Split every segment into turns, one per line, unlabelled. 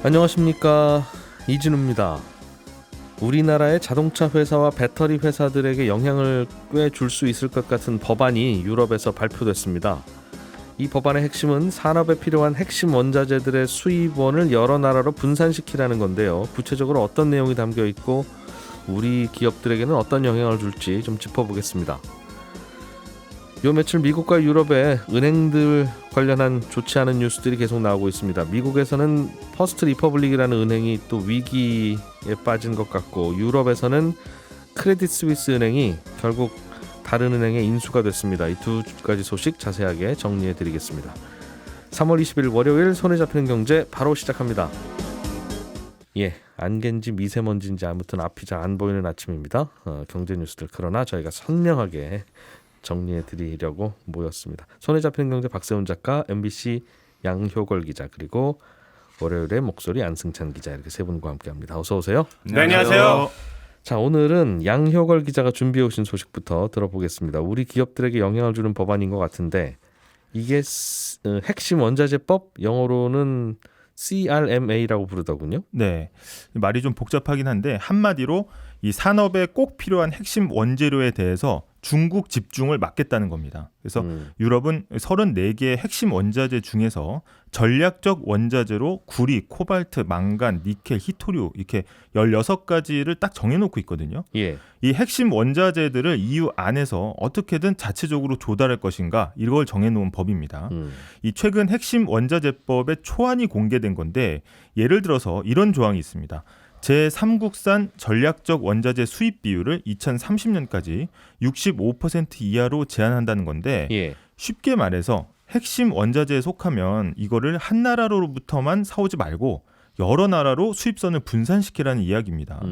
안녕하십니까, 이진우입니다. 우리나라의 자동차 회사와 배터리 회사들에게 영향을 꽤 줄 수 있을 것 같은 법안이 유럽에서 발표됐습니다. 이 법안의 핵심은 산업에 필요한 핵심 원자재들의 수입원을 여러 나라로 분산시키라는 건데요. 구체적으로 어떤 내용이 담겨 있고 우리 기업들에게는 어떤 영향을 줄지 좀 짚어보겠습니다. 요 며칠 미국과 유럽의 은행들 관련한 좋지 않은 뉴스들이 계속 나오고 있습니다. 미국에서는 퍼스트 리퍼블릭이라는 은행이 또 위기에 빠진 것 같고, 유럽에서는 크레딧 스위스 은행이 결국 다른 은행에 인수가 됐습니다. 이 두 가지 소식 자세하게 정리해 드리겠습니다. 3월 20일 월요일 손에 잡히는 경제 바로 시작합니다. 안개인지 미세먼지인지 아무튼 앞이 잘 안 보이는 아침입니다. 경제 뉴스들, 그러나 저희가 선명하게 정리해 드리려고 모였습니다. 손에 잡히는 경제 박세훈 작가, MBC 양효걸 기자, 그리고 월요일에 목소리 안승찬 기자, 이렇게 세 분과 함께합니다. 어서 오세요.
네, 안녕하세요.
자, 오늘은 양효걸 기자가 준비해 오신 소식부터 들어보겠습니다. 우리 기업들에게 영향을 주는 법안인 것 같은데, 이게 핵심 원자재법, 영어로는 CRMA라고 부르더군요.
네, 말이 좀 복잡하긴 한데 한마디로 이 산업에 꼭 필요한 핵심 원재료에 대해서 중국 집중을 막겠다는 겁니다. 그래서 유럽은 34개의 핵심 원자재 중에서 전략적 원자재로 구리, 코발트, 망간, 니켈, 히토류 이렇게 16가지를 딱 정해놓고 있거든요.
예.
이 핵심 원자재들을 EU 안에서 어떻게든 자체적으로 조달할 것인가, 이걸 정해놓은 법입니다. 이 최근 핵심 원자재법의 초안이 공개된 건데, 예를 들어서 이런 조항이 있습니다. 제3국산 전략적 원자재 수입 비율을 2030년까지 65% 이하로 제한한다는 건데,
예.
쉽게 말해서 핵심 원자재에 속하면 이거를 한 나라로부터만 사오지 말고 여러 나라로 수입선을 분산시키라는 이야기입니다.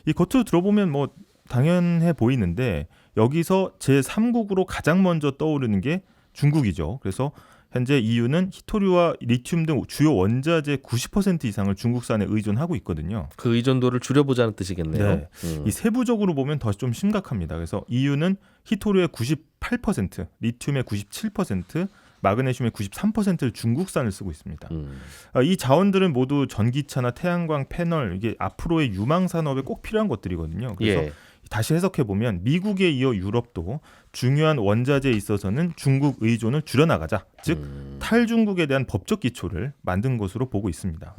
이 겉으로 들어보면 뭐 당연해 보이는데, 여기서 제3국으로 가장 먼저 떠오르는 게 중국이죠. 그래서 현재 EU는 히토류와 리튬 등 주요 원자재 90% 이상을 중국산에 의존하고 있거든요.
그 의존도를 줄여보자는 뜻이겠네요.
네. 이 세부적으로 보면 더 좀 심각합니다. 그래서 EU는 히토류의 98%, 리튬의 97%, 마그네슘의 93%를 중국산을 쓰고 있습니다. 이 자원들은 모두 전기차나 태양광 패널, 이게 앞으로의 유망 산업에 꼭 필요한 것들이거든요. 그래서 다시 해석해 보면 미국에 이어 유럽도 중요한 원자재에 있어서는 중국 의존을 줄여나가자, 즉 탈중국에 대한 법적 기초를 만든 것으로 보고 있습니다.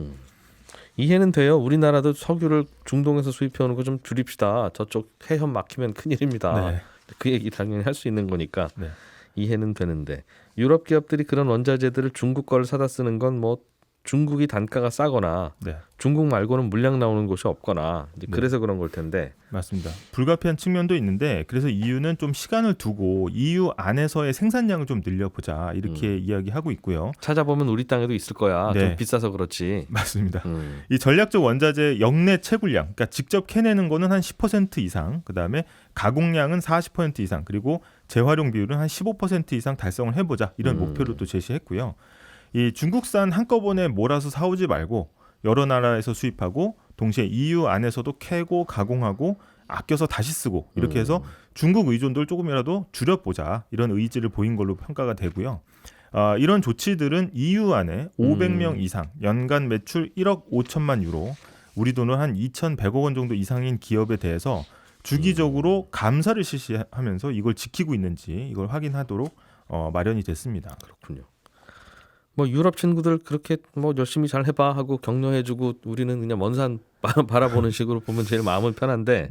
이해는 돼요. 우리나라도 석유를 중동에서 수입해오는 거 좀 줄입시다. 저쪽 해협 막히면 큰일입니다.
네.
그 얘기 당연히 할 수 있는 거니까
네.
이해는 되는데, 유럽 기업들이 그런 원자재들을 중국 거를 사다 쓰는 건 뭐 중국이 단가가 싸거나 중국 말고는 물량 나오는 곳이 없거나 이제 그래서 그런 걸 텐데.
맞습니다. 불가피한 측면도 있는데, 그래서 EU는 좀 시간을 두고 EU 안에서의 생산량을 좀 늘려보자, 이렇게 이야기하고 있고요.
찾아보면 우리 땅에도 있을 거야. 좀 비싸서 그렇지.
맞습니다. 이 전략적 원자재 역내 채굴량, 그러니까 직접 캐내는 거는 한 10% 이상, 그다음에 가공량은 40% 이상, 그리고 재활용 비율은 한 15% 이상 달성을 해보자, 이런 목표를 또 제시했고요. 이 중국산 한꺼번에 몰아서 사오지 말고 여러 나라에서 수입하고, 동시에 EU 안에서도 캐고 가공하고 아껴서 다시 쓰고, 이렇게 해서 중국 의존도를 조금이라도 줄여보자, 이런 의지를 보인 걸로 평가가 되고요. 이런 조치들은 EU 안에 500명 이상, 연간 매출 1억 5천만 유로, 우리 돈으로 한 2,100억 원 정도 이상인 기업에 대해서 주기적으로 감사를 실시하면서 이걸 지키고 있는지 이걸 확인하도록 마련이 됐습니다.
그렇군요. 뭐 유럽 친구들 그렇게 뭐 열심히 잘 해봐 하고 격려해주고, 우리는 그냥 먼 산 바라보는 식으로 보면 제일 마음은 편한데,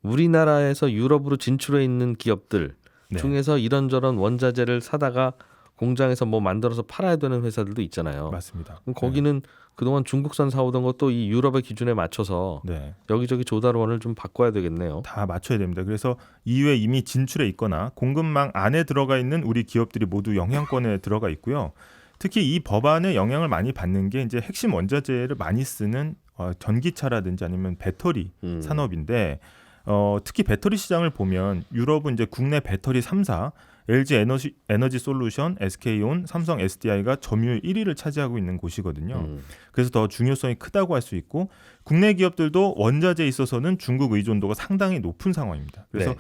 우리나라에서 유럽으로 진출해 있는 기업들 중에서 이런저런 원자재를 사다가 공장에서 뭐 만들어서 팔아야 되는 회사들도 있잖아요.
맞습니다.
그럼 거기는 그동안 중국산 사오던 것도 이 유럽의 기준에 맞춰서 여기저기 조달원을 좀 바꿔야 되겠네요.
다 맞춰야 됩니다. 그래서 EU에 이미 진출해 있거나 공급망 안에 들어가 있는 우리 기업들이 모두 영향권에 들어가 있고요. 특히 이 법안에 영향을 많이 받는 게 이제 핵심 원자재를 많이 쓰는 전기차라든지 아니면 배터리 산업인데, 특히 배터리 시장을 보면 유럽은 이제 국내 배터리 3사 LG 에너지 솔루션, SK온, 삼성 SDI가 점유율 1위를 차지하고 있는 곳이거든요. 그래서 더 중요성이 크다고 할 수 있고, 국내 기업들도 원자재에 있어서는 중국 의존도가 상당히 높은 상황입니다. 그래서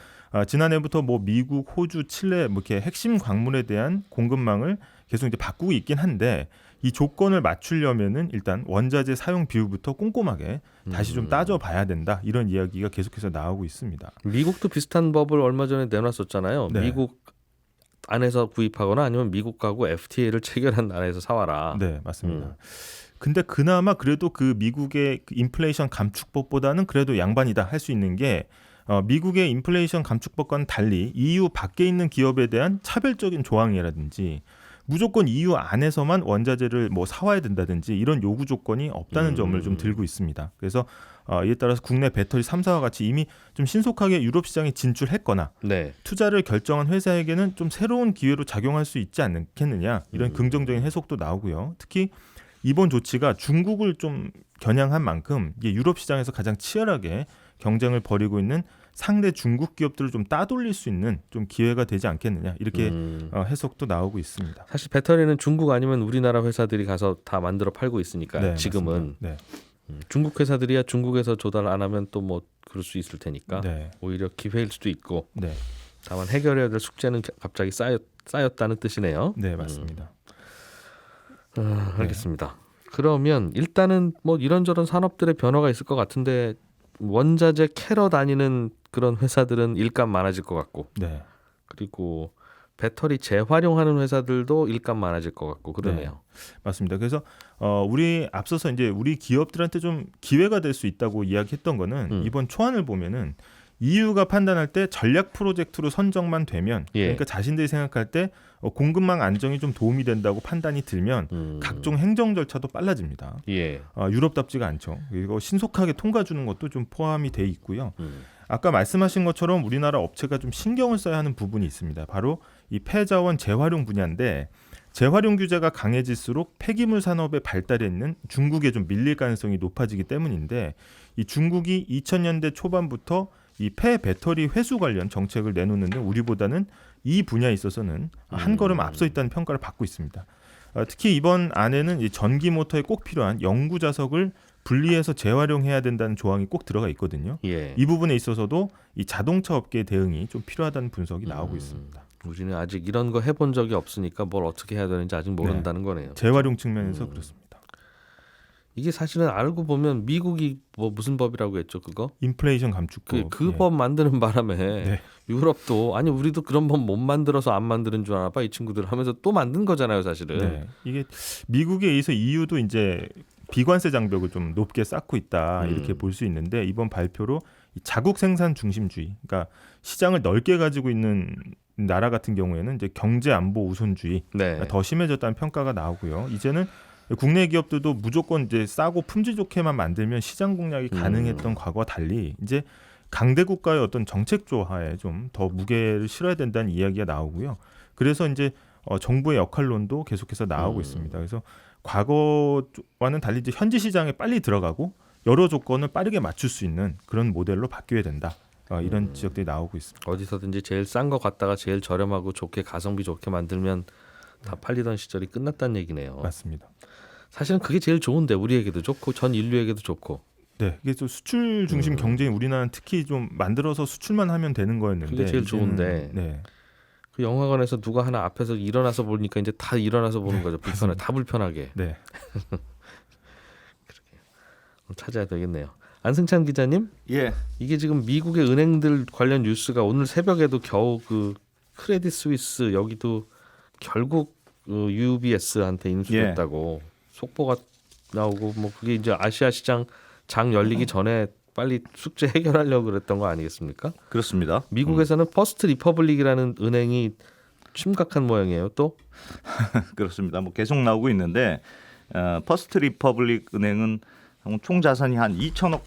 지난해부터 뭐 미국, 호주, 칠레 뭐 이렇게 핵심 광물에 대한 공급망을 계속 이제 바꾸고 있긴 한데, 이 조건을 맞추려면은 일단 원자재 사용 비율부터 꼼꼼하게 다시 좀 따져봐야 된다. 이런 이야기가 계속해서 나오고 있습니다.
미국도 비슷한 법을 얼마 전에 내놨었잖아요.
네.
미국 안에서 구입하거나 아니면 미국하고 FTA를 체결한 나라에서 사와라.
네, 맞습니다. 근데 그나마 그래도 그 미국의 그 인플레이션 감축법보다는 그래도 양반이다 할 수 있는 게 미국의 인플레이션 감축법과는 달리 EU 밖에 있는 기업에 대한 차별적인 조항이라든지 무조건 EU 안에서만 원자재를 뭐 사와야 된다든지 이런 요구 조건이 없다는 점을 좀 들고 있습니다. 그래서 이에 따라서 국내 배터리 3사와 같이 이미 좀 신속하게 유럽 시장에 진출했거나
네.
투자를 결정한 회사에게는 좀 새로운 기회로 작용할 수 있지 않겠느냐 이런 긍정적인 해석도 나오고요. 특히 이번 조치가 중국을 좀 겨냥한 만큼 이게 유럽 시장에서 가장 치열하게 경쟁을 벌이고 있는 상대 중국 기업들을 좀 따돌릴 수 있는 좀 기회가 되지 않겠느냐 이렇게 해석도 나오고 있습니다.
사실 배터리는 중국 아니면 우리나라 회사들이 가서 다 만들어 팔고 있으니까
네,
지금은
네.
중국 회사들이야 중국에서 조달 안 하면 또 뭐 그럴 수 있을 테니까
네.
오히려 기회일 수도 있고
네.
다만 해결해야 될 숙제는 갑자기 쌓였다는 뜻이네요.
네, 맞습니다.
알겠습니다. 그러면 일단은 뭐 이런저런 산업들의 변화가 있을 것 같은데 원자재 캐러 다니는 그런 회사들은 일감 많아질 것 같고
네.
그리고 배터리 재활용하는 회사들도 일감 많아질 것 같고 그러네요.
맞습니다. 그래서 우리 앞서서 이제 우리 기업들한테 좀 기회가 될 수 있다고 이야기했던 거는 이번 초안을 보면은 EU가 판단할 때 전략 프로젝트로 선정만 되면 그러니까 자신들이 생각할 때 공급망 안정이 좀 도움이 된다고 판단이 들면 각종 행정 절차도 빨라집니다.
예.
유럽답지가 않죠. 그리고 신속하게 통과 주는 것도 좀 포함이 돼 있고요. 아까 말씀하신 것처럼 우리나라 업체가 좀 신경을 써야 하는 부분이 있습니다. 바로 이 폐자원 재활용 분야인데 재활용 규제가 강해질수록 폐기물 산업의 발달에 있는 중국에 좀 밀릴 가능성이 높아지기 때문인데 이 중국이 2000년대 초반부터 이 폐배터리 회수 관련 정책을 내놓는데 우리보다는 이 분야에 있어서는 한 걸음 앞서 있다는 평가를 받고 있습니다. 특히 이번 안에는 이 전기 모터에 꼭 필요한 영구 자석을 분리해서 재활용해야 된다는 조항이 꼭 들어가 있거든요.
예.
이 부분에 있어서도 이 자동차 업계의 대응이 좀 필요하다는 분석이 나오고 있습니다.
우리는 아직 이런 거 해본 적이 없으니까 뭘 어떻게 해야 되는지 아직 모른다는 거네요.
재활용 측면에서 그렇습니다.
이게 사실은 알고 보면 미국이 뭐 무슨 법이라고 했죠 그거?
인플레이션 감축법.
그 법 만드는 바람에
네.
유럽도 아니 우리도 그런 법 못 만들어서 안 만드는 줄 아나 봐 이 친구들 하면서 또 만든 거잖아요 사실은.
네. 이게 미국에 의해서 EU도 이제 비관세 장벽을 좀 높게 쌓고 있다 이렇게 볼 수 있는데 이번 발표로 이 자국 생산 중심주의, 그러니까 시장을 넓게 가지고 있는 나라 같은 경우에는 이제 경제 안보 우선주의
네.
더 심해졌다는 평가가 나오고요. 이제는 국내 기업들도 무조건 이제 싸고 품질 좋게만 만들면 시장 공략이 가능했던 과거와 달리 이제 강대 국가의 어떤 정책 조화에 좀 더 무게를 실어야 된다는 이야기가 나오고요. 그래서 이제 정부의 역할론도 계속해서 나오고 있습니다. 그래서 과거와는 달리 이제 현지 시장에 빨리 들어가고 여러 조건을 빠르게 맞출 수 있는 그런 모델로 바뀌어야 된다. 이런 지적들이 나오고 있습니다.
어디서든지 제일 싼 거 갖다가 제일 저렴하고 좋게 가성비 좋게 만들면 다 팔리던 시절이 끝났다는 얘기네요.
맞습니다.
사실은 그게 제일 좋은데 우리에게도 좋고 전 인류에게도 좋고.
네, 이게 좀 수출 중심 경제인 우리나라는 특히 좀 만들어서 수출만 하면 되는 거였는데
그게 제일
이제는,
좋은데.
네.
그 영화관에서 누가 하나 앞에서 일어나서 보니까 이제 다 일어나서 보는 거죠. 불편해, 다 불편하게.
네.
찾아야 되겠네요. 안승찬 기자님,
예,
이게 지금 미국의 은행들 관련 뉴스가 오늘 새벽에도 겨우 그 크레딧 스위스 여기도 결국 UBS한테 인수됐다고 속보가 나오고 뭐 그게 이제 아시아 시장 장 열리기 전에 빨리 숙제 해결하려고 그랬던 거 아니겠습니까?
그렇습니다.
미국에서는 퍼스트 리퍼블릭이라는 은행이 심각한 모양이에요. 또
그렇습니다. 뭐 계속 나오고 있는데 퍼스트 리퍼블릭 은행은 총 자산이 한 2천억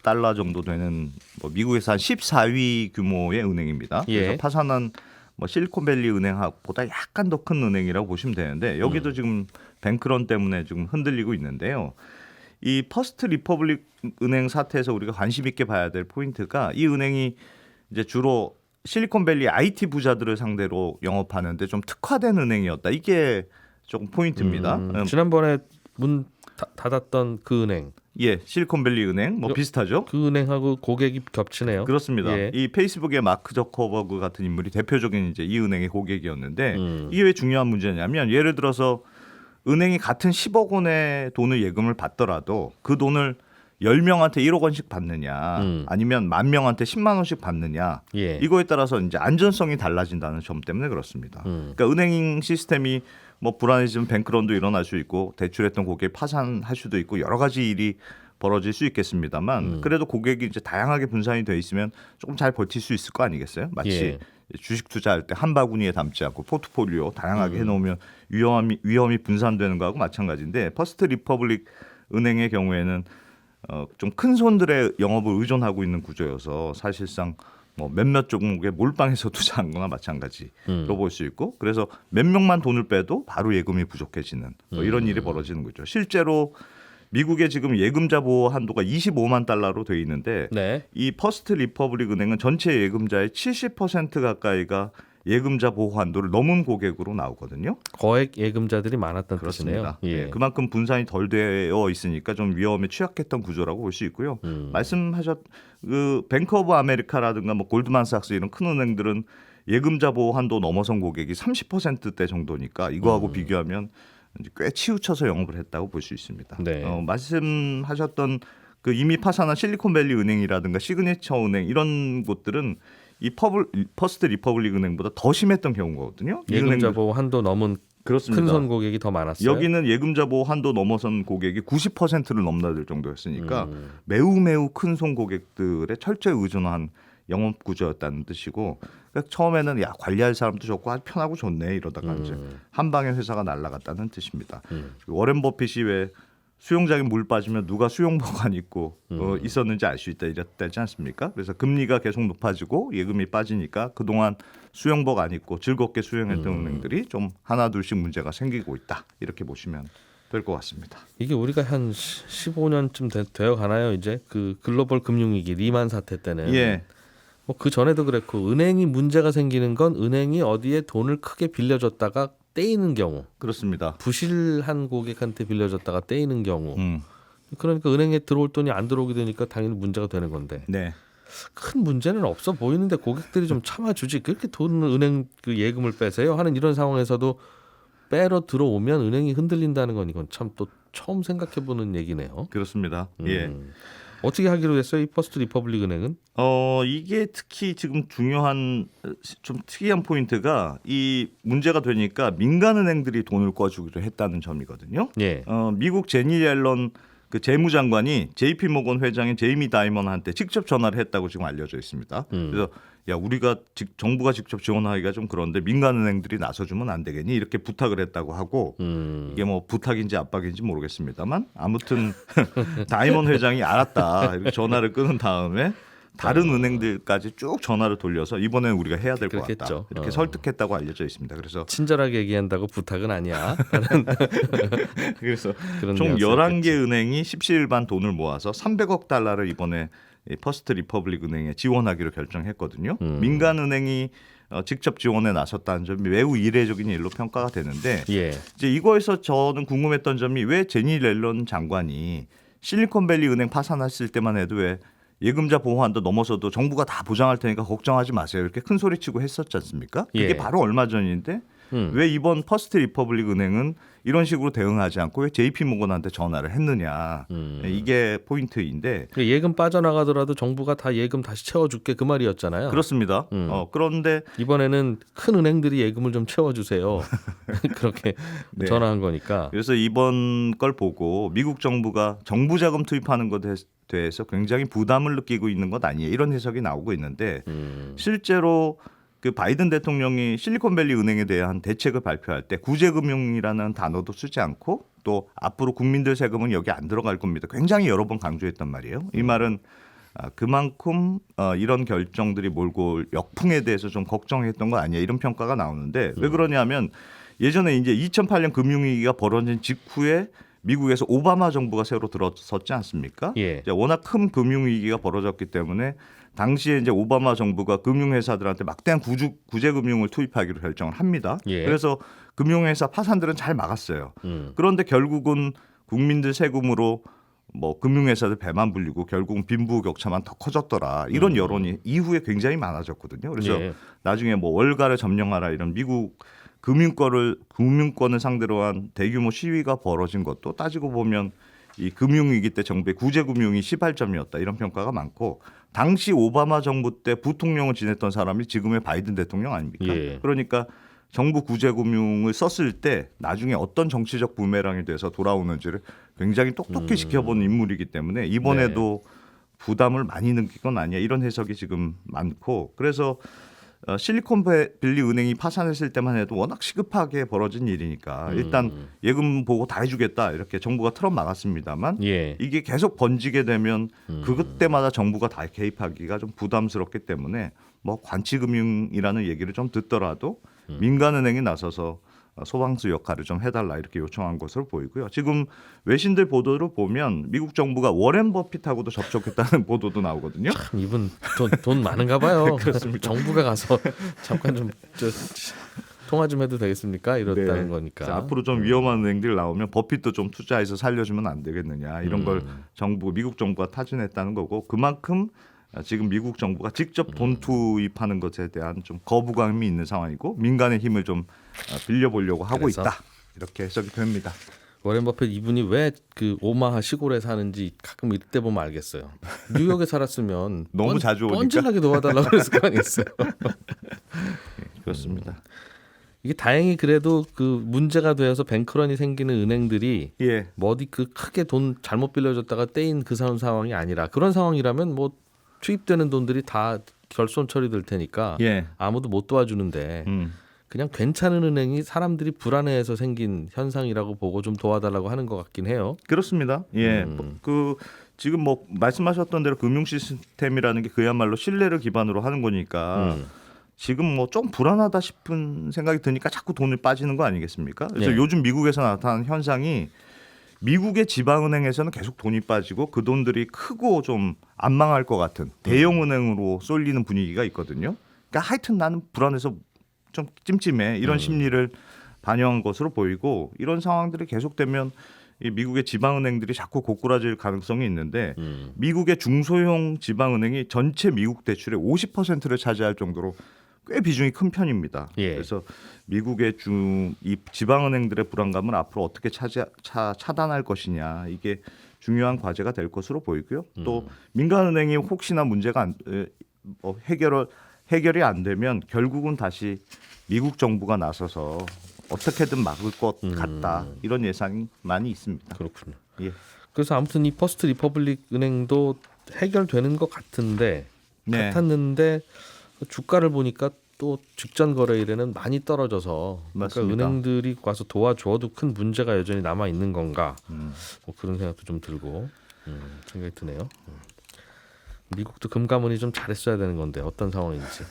달러 정도 되는 뭐 미국에서 한 14위 규모의 은행입니다.
예.
그래서 파산한 뭐 실리콘밸리 은행보다 약간 더 큰 은행이라고 보시면 되는데 여기도 지금 뱅크런 때문에 지금 흔들리고 있는데요. 이 퍼스트 리퍼블릭 은행 사태에서 우리가 관심 있게 봐야 될 포인트가 이 은행이 이제 주로 실리콘밸리 IT 부자들을 상대로 영업하는데 좀 특화된 은행이었다. 이게 조금 포인트입니다.
지난번에 문 닫았던 그 은행,
예, 실리콘밸리 은행 뭐 비슷하죠.
그 은행하고 고객이 겹치네요.
그렇습니다.
예.
이 페이스북의 마크 저커버그 같은 인물이 대표적인 이제 이 은행의 고객이었는데 이게 왜 중요한 문제냐면 예를 들어서 은행이 같은 10억 원의 돈을 예금을 받더라도 그 돈을 10명한테 1억 원씩 받느냐 아니면 10,000명한테 10만 원씩 받느냐
예.
이거에 따라서 이제 안전성이 달라진다는 점 때문에 그렇습니다. 그러니까 은행 시스템이 뭐 불안해지면 뱅크런도 일어날 수 있고 대출했던 고객이 파산할 수도 있고 여러 가지 일이 벌어질 수 있겠습니다만 그래도 고객이 이제 다양하게 분산이 돼 있으면 조금 잘 버틸 수 있을 거 아니겠어요? 마치
예.
주식 투자할 때 한 바구니에 담지 않고 포트폴리오 다양하게 해놓으면 위험이 분산되는 거하고 마찬가지인데 퍼스트 리퍼블릭 은행의 경우에는 좀 큰 손들의 영업을 의존하고 있는 구조여서 사실상 뭐 몇몇 종목에 몰빵해서 투자한 거나 마찬가지로 볼 수 있고 그래서 몇 명만 돈을 빼도 바로 예금이 부족해지는 뭐 이런 일이 벌어지는 거죠. 실제로 미국의 지금 예금자 보호 한도가 25만 달러로 돼 있는데
네.
이 퍼스트 리퍼블릭 은행은 전체 예금자의 70% 가까이가 예금자 보호 한도를 넘은 고객으로 나오거든요.
거액 예금자들이 많았던
그렇습니다.
뜻이네요. 예.
네, 그만큼 분산이 덜 되어 있으니까 좀 위험에 취약했던 구조라고 볼 수 있고요. 말씀하셨 그 뱅크 오브 아메리카라든가 뭐 골드만삭스 이런 큰 은행들은 예금자 보호 한도 넘어선 고객이 30%대 정도니까 이거하고 비교하면 이제 꽤 치우쳐서 영업을 했다고 볼 수 있습니다.
네.
말씀하셨던 그 이미 파산한 실리콘밸리 은행이라든가 시그니처 은행 이런 곳들은 이 퍼스트 리퍼블릭 은행보다 더 심했던 경우거든요. 이
예금자
은행들-
보호 한도 넘은
그렇습니다.
큰 손 고객이 더 많았어요.
여기는 예금자 보호 한도 넘어선 고객이 90%를 넘나들 정도였으니까 매우 큰 손 고객들의 철저히 의존한 영업 구조였다는 뜻이고 그러니까 처음에는 야 관리할 사람도 좋고 아주 편하고 좋네 이러다가 이제 한 방에 회사가 날아갔다는 뜻입니다. 워렌 버핏이 왜 수영장에 물 빠지면 누가 수영복 안 입고 있었는지 알 수 있다 이랬다지 않습니까? 그래서 금리가 계속 높아지고 예금이 빠지니까 그동안 수영복 안 입고 즐겁게 수영했던 은행들이 좀 하나 둘씩 문제가 생기고 있다 이렇게 보시면 될 것 같습니다.
이게 우리가 한 15년쯤 되어 가나요? 이제 그 글로벌 금융위기 리만 사태 때는
예,
뭐 그 전에도 그랬고 은행이 문제가 생기는 건 은행이 어디에 돈을 크게 빌려줬다가 떼이는 경우,
그렇습니다.
부실한 고객한테 빌려줬다가 떼이는 경우. 그러니까 은행에 들어올 돈이 안 들어오게 되니까 당연히 문제가 되는 건데
네.
큰 문제는 없어 보이는데 고객들이 좀 참아주지 그렇게 돈을 은행 그 예금을 빼세요 하는 이런 상황에서도 빼러 들어오면 은행이 흔들린다는 건 이건 참 또 처음 생각해보는 얘기네요.
그렇습니다. 예.
어떻게 하기로 했어요? 이 퍼스트 리퍼블릭 은행은?
이게 특히 지금 중요한 좀 특이한 포인트가 이 문제가 되니까 민간은행들이 돈을 꿔주기로 했다는 점이거든요.
예.
미국 제니 옐런 그 재무장관이 JP 모건 회장인 제이미 다이먼한테 직접 전화를 했다고 지금 알려져 있습니다. 그래서 야 우리가 정부가 직접 지원하기가 좀 그런데 민간은행들이 나서주면 안 되겠니 이렇게 부탁을 했다고 하고 이게 뭐 부탁인지 압박인지 모르겠습니다만 아무튼 다이먼 회장이 알았다 이렇게 전화를 끊은 다음에 다른 은행들까지 쭉 전화를 돌려서 이번에는 우리가 해야 될 것 같다
그렇겠죠.
이렇게 설득했다고 알려져 있습니다. 그래서
친절하게 얘기한다고 부탁은 아니야.
그래서
그런
총
뉘앙스였겠지.
11개 은행이 십시일반 돈을 모아서 300억 달러를 이번에 이 퍼스트 리퍼블릭 은행에 지원하기로 결정했거든요. 민간 은행이 직접 지원에 나섰다는 점이 매우 이례적인 일로 평가가 되는데
예.
이제 이거에서 저는 궁금했던 점이 왜 제니 렐런 장관이 실리콘밸리 은행 파산했을 때만 해도 왜 예금자 보호한도 넘어서도 정부가 다 보장할 테니까 걱정하지 마세요. 이렇게 큰 소리치고 했었지 않습니까? 그게
예.
바로 얼마 전인데 왜 이번 퍼스트 리퍼블릭 은행은 이런 식으로 대응하지 않고 왜 JP 모건한테 전화를 했느냐. 이게 포인트인데
그 예금 빠져나가더라도 정부가 다 예금 다시 채워줄게 그 말이었잖아요.
그렇습니다. 그런데
이번에는 큰 은행들이 예금을 좀 채워주세요. 그렇게
네.
전화한 거니까.
그래서 이번 걸 보고 미국 정부가 정부 자금 투입하는 것에 대해서 굉장히 부담을 느끼고 있는 것 아니에요. 이런 해석이 나오고 있는데 실제로 그 바이든 대통령이 실리콘밸리 은행에 대한 대책을 발표할 때 구제금융이라는 단어도 쓰지 않고 또 앞으로 국민들 세금은 여기 안 들어갈 겁니다. 굉장히 여러 번 강조했단 말이에요. 이 말은 그만큼 이런 결정들이 몰고 올 역풍에 대해서 좀 걱정했던 거 아니야 이런 평가가 나오는데 왜 그러냐면 예전에 이제 2008년 금융위기가 벌어진 직후에 미국에서 오바마 정부가 새로 들어섰지 않습니까?
예.
이제 워낙 큰 금융위기가 벌어졌기 때문에 당시에 이제 오바마 정부가 금융회사들한테 막대한 구제금융을 투입하기로 결정을 합니다.
예.
그래서 금융회사 파산들은 잘 막았어요. 그런데 결국은 국민들 세금으로 뭐 금융회사들 배만 불리고 결국은 빈부격차만 더 커졌더라. 이런 여론이 이후에 굉장히 많아졌거든요. 그래서
예.
나중에 뭐 월가를 점령하라 이런 미국 금융권을 상대로 한 대규모 시위가 벌어진 것도 따지고 보면 이 금융위기 때 정부의 구제금융이 시발점이었다 이런 평가가 많고 당시 오바마 정부 때 부통령을 지냈던 사람이 지금의 바이든 대통령 아닙니까?
예.
그러니까 정부 구제금융을 썼을 때 나중에 어떤 정치적 부메랑이 돼서 돌아오는지를 굉장히 똑똑히 지켜본 인물이기 때문에 이번에도 부담을 많이 느낀 건 아니야 이런 해석이 지금 많고 그래서 실리콘밸리 은행이 파산했을 때만 해도 워낙 시급하게 벌어진 일이니까 일단 예금 보고 다 해주겠다 이렇게 정부가 틀어 막았습니다만
예.
이게 계속 번지게 되면 그때마다 정부가 다 개입하기가 좀 부담스럽기 때문에 뭐 관치금융이라는 얘기를 좀 듣더라도 민간은행이 나서서 소방수 역할을 좀 해달라 이렇게 요청한 것으로 보이고요. 지금 외신들 보도를 보면 미국 정부가 워렌 버핏하고도 접촉했다는 보도도 나오거든요.
참 이분 돈 많은가 봐요. 정부가 가서 잠깐 좀 통화 좀 해도 되겠습니까? 이렇다는 거니까.
그래서 앞으로 좀 위험한 은행들 나오면 버핏도 좀 투자해서 살려주면 안 되겠느냐 이런 걸 미국 정부가 타진했다는 거고 그만큼 지금 미국 정부가 직접 돈 투입하는 것에 대한 좀 거부감이 있는 상황이고 민간의 힘을 좀 빌려보려고 하고
그래서?
있다 이렇게 해석이 됩니다.
워렌 버핏 이분이 왜 그 오마하 시골에 사는지 가끔 이때 보면 알겠어요. 뉴욕에 살았으면
너무 자주 오니까.
뻔질나게 도와달라고 그랬을 거 아니겠어요.
그렇습니다.
이게 다행히 그래도 그 문제가 되어서 뱅크런이 생기는 은행들이
예.
뭐 어디 그 크게 돈 잘못 빌려줬다가 떼인 그 상황이 아니라 그런 상황이라면 뭐 투입되는 돈들이 다 결손 처리될 테니까
예.
아무도 못 도와주는데 그냥 괜찮은 은행이 사람들이 불안해해서 생긴 현상이라고 보고 좀 도와달라고 하는 것 같긴 해요.
그렇습니다. 예. 그 지금 뭐 말씀하셨던 대로 금융 시스템이라는 게 그야말로 신뢰를 기반으로 하는 거니까 지금 뭐 좀 불안하다 싶은 생각이 드니까 자꾸 돈을 빠지는 거 아니겠습니까? 그래서
네.
요즘 미국에서 나타난 현상이 미국의 지방은행에서는 계속 돈이 빠지고 그 돈들이 크고 좀 안 망할 것 같은 대형은행으로 쏠리는 분위기가 있거든요. 그러니까 하여튼 나는 불안해서 좀 찜찜해 이런 심리를 반영한 것으로 보이고 이런 상황들이 계속되면 이 미국의 지방은행들이 자꾸 고꾸라질 가능성이 있는데 미국의 중소형 지방은행이 전체 미국 대출의 50%를 차지할 정도로 꽤 비중이 큰 편입니다.
예.
그래서 미국의 이 지방은행들의 불안감을 앞으로 어떻게 차단할 것이냐 이게 중요한 과제가 될 것으로 보이고요. 또 민간은행이 혹시나 문제가 해결이 안 되면 결국은 다시 미국 정부가 나서서 어떻게든 막을 것 같다 이런 예상이 많이 있습니다.
그렇군요.
예.
그래서 아무튼 이 퍼스트 리퍼블릭 은행도 해결되는 것 같은데
네.
같았는데 주가를 보니까 또 직전 거래일에는 많이 떨어져서 그러니까
맞습니다.
은행들이 와서 도와줘도 큰 문제가 여전히 남아 있는 건가 뭐 그런 생각도 좀 들고 생각이 드네요. 미국도 금감원이 좀 잘했어야 되는 건데 어떤 상황인지.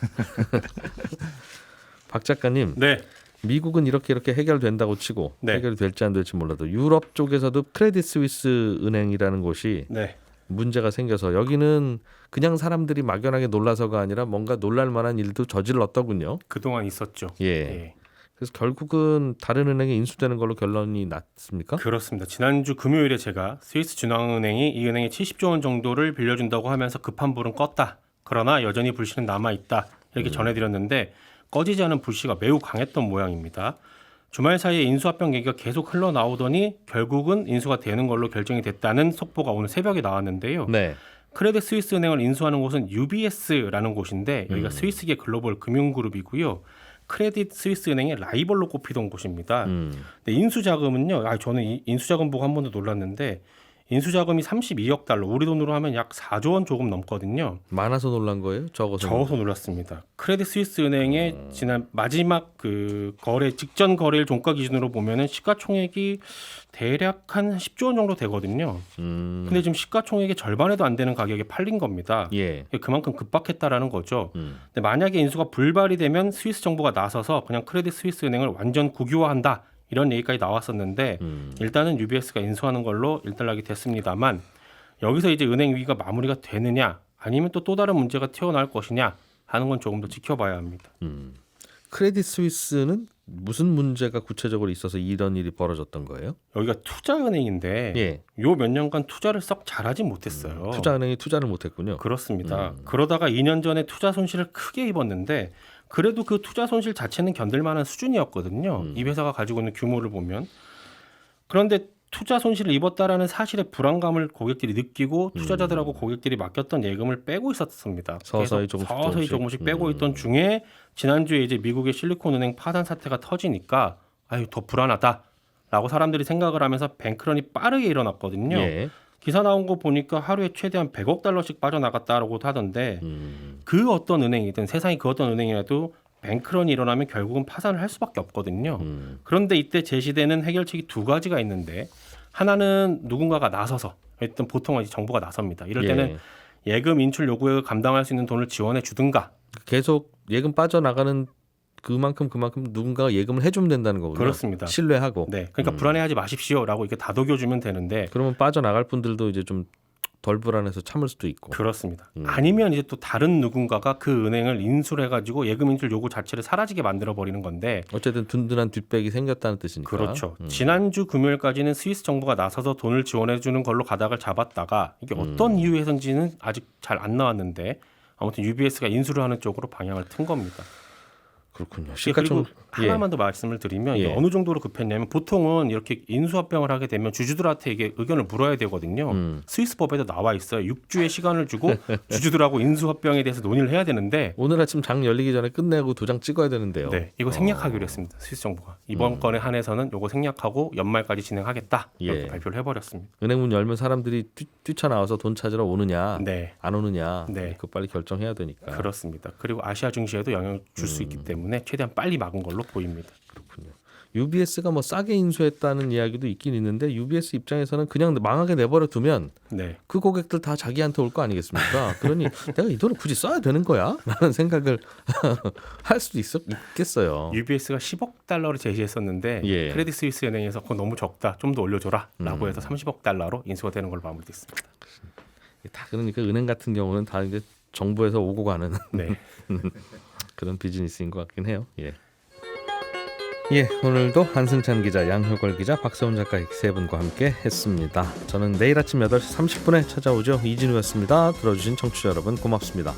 박 작가님,
네.
미국은 이렇게 해결된다고 치고
네.
해결이 될지 안 될지 몰라도 유럽 쪽에서도 크레딧 스위스 은행이라는 곳이
네.
문제가 생겨서 여기는 그냥 사람들이 막연하게 놀라서가 아니라 뭔가 놀랄 만한 일도 저질렀더군요.
그동안 있었죠.
예. 그래서 결국은 다른 은행에 인수되는 걸로 결론이 났습니까?
그렇습니다. 지난주 금요일에 제가 스위스 중앙은행이 이 은행에 70조 원 정도를 빌려준다고 하면서 급한 불은 껐다. 그러나 여전히 불씨는 남아있다. 이렇게 전해드렸는데 꺼지지 않은 불씨가 매우 강했던 모양입니다. 주말 사이에 인수합병 얘기가 계속 흘러나오더니 결국은 인수가 되는 걸로 결정이 됐다는 속보가 오늘 새벽에 나왔는데요.
네.
크레딧 스위스 은행을 인수하는 곳은 UBS라는 곳인데 여기가 스위스계 글로벌 금융그룹이고요. 크레딧 스위스 은행의 라이벌로 꼽히던 곳입니다. 근데 인수자금은요. 저는 이 인수자금 보고 한 번도 놀랐는데 인수자금이 32억 달러, 우리 돈으로 하면 약 4조 원 조금 넘거든요.
많아서 놀란 거예요? 적어서
놀랐습니다. 크레딧 스위스 은행의 지난 마지막 그 거래 직전 거래일 종가 기준으로 보면은 시가총액이 대략 한 10조 원 정도 되거든요. 근데 지금 시가총액의 절반에도 안 되는 가격에 팔린 겁니다.
예.
그만큼 급박했다라는 거죠. 근데 만약에 인수가 불발이 되면 스위스 정부가 나서서 그냥 크레딧 스위스 은행을 완전 국유화한다. 이런 얘기까지 나왔었는데 일단은 UBS가 인수하는 걸로 일단락이 됐습니다만 여기서 이제 은행 위기가 마무리가 되느냐 아니면 또 다른 문제가 튀어나올 것이냐 하는 건 조금 더 지켜봐야 합니다.
크레딧 스위스는 무슨 문제가 구체적으로 있어서 이런 일이 벌어졌던 거예요?
여기가 투자은행인데
예.
요 몇 년간 투자를 썩 잘하지 못했어요.
투자은행이 투자를 못했군요.
그렇습니다. 그러다가 2년 전에 투자 손실을 크게 입었는데 그래도 그 투자 손실 자체는 견딜 만한 수준이었거든요. 이 회사가 가지고 있는 규모를 보면. 그런데 투자 손실을 입었다라는 사실의 불안감을 고객들이 느끼고 투자자들하고 고객들이 맡겼던 예금을 빼고 있었습니다.
서서히
그래서
조금씩
조금씩 빼고 있던 중에 지난주에 이제 미국의 실리콘은행 파산 사태가 터지니까 아유 더 불안하다라고 사람들이 생각을 하면서 뱅크런이 빠르게 일어났거든요.
예.
기사 나온 거 보니까 하루에 최대한 100억 달러씩 빠져나갔다라고 하던데 그 어떤 은행이든 세상에 그 어떤 은행이라도 뱅크런이 일어나면 결국은 파산을 할 수밖에 없거든요. 그런데 이때 제시되는 해결책이 두 가지가 있는데 하나는 누군가가 나서서 일단 보통은 정부가 나섭니다. 이럴 때는 예금 인출 요구액을 감당할 수 있는 돈을 지원해 주든가.
계속 예금 빠져나가는 그만큼 누군가가 예금을 해주면 된다는 거군요.
그렇습니다.
신뢰하고.
네, 그러니까 불안해하지 마십시오라고 이렇게 다독여주면 되는데.
그러면 빠져나갈 분들도 이제 좀 덜 불안해서 참을 수도 있고.
그렇습니다. 아니면 이제 또 다른 누군가가 그 은행을 인수해가지고 예금 인출 요구 자체를 사라지게 만들어 버리는 건데.
어쨌든 든든한 뒷백이 생겼다는 뜻이니까.
그렇죠. 지난주 금요일까지는 스위스 정부가 나서서 돈을 지원해주는 걸로 가닥을 잡았다가 이게 어떤 이유에서인지는 아직 잘 안 나왔는데 아무튼 UBS가 인수를 하는 쪽으로 방향을 튼 겁니다.
그렇군요.
그리고 하나만 더 말씀을 드리면 이게 어느 정도로 급했냐면 보통은 이렇게 인수합병을 하게 되면 주주들한테 이게 의견을 물어야 되거든요. 스위스 법에도 나와 있어요. 6주의 시간을 주고 주주들하고 인수합병에 대해서 논의를 해야 되는데
오늘 아침 장 열리기 전에 끝내고 도장 찍어야 되는데요.
네, 이거 생략하기로 했습니다. 스위스 정부가 이번 건에 한해서는 이거 생략하고 연말까지 진행하겠다 이렇게 발표를 해버렸습니다.
은행 문 열면 사람들이 뛰쳐나와서 돈 찾으러 오느냐
네.
안 오느냐
네.
그 빨리 결정해야 되니까.
그렇습니다. 그리고 아시아 증시에도 영향을 줄 수 있기 때문에 최대한 빨리 막은 걸로 보입니다.
그렇군요. UBS가 뭐 싸게 인수했다는 이야기도 있긴 있는데 UBS 입장에서는 그냥 망하게 내버려 두면
네.
그 고객들 다 자기한테 올 거 아니겠습니까? 그러니 내가 이 돈을 굳이 써야 되는 거야? 라는 생각을 할 수도 있겠어요.
UBS가 10억 달러를 제시했었는데 크레딧 스위스 은행에서 그거 너무 적다. 좀 더 올려줘라라고 해서 30억 달러로 인수가 되는 걸로 마무리됐습니다.
다 그러니까 은행 같은 경우는 다 이제 정부에서 오고 가는
네.
그런 비즈니스인 것 같긴 해요. 예, 오늘도 한승찬 기자, 양효걸 기자, 박세훈 작가 세 분과 함께 했습니다. 저는 내일 아침 8시 30분에 찾아오죠. 이진우였습니다. 들어주신 청취자 여러분 고맙습니다.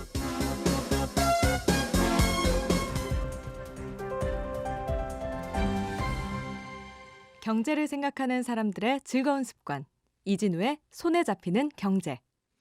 경제를 생각하는 사람들의 즐거운 습관. 이진우의 손에 잡히는 경제.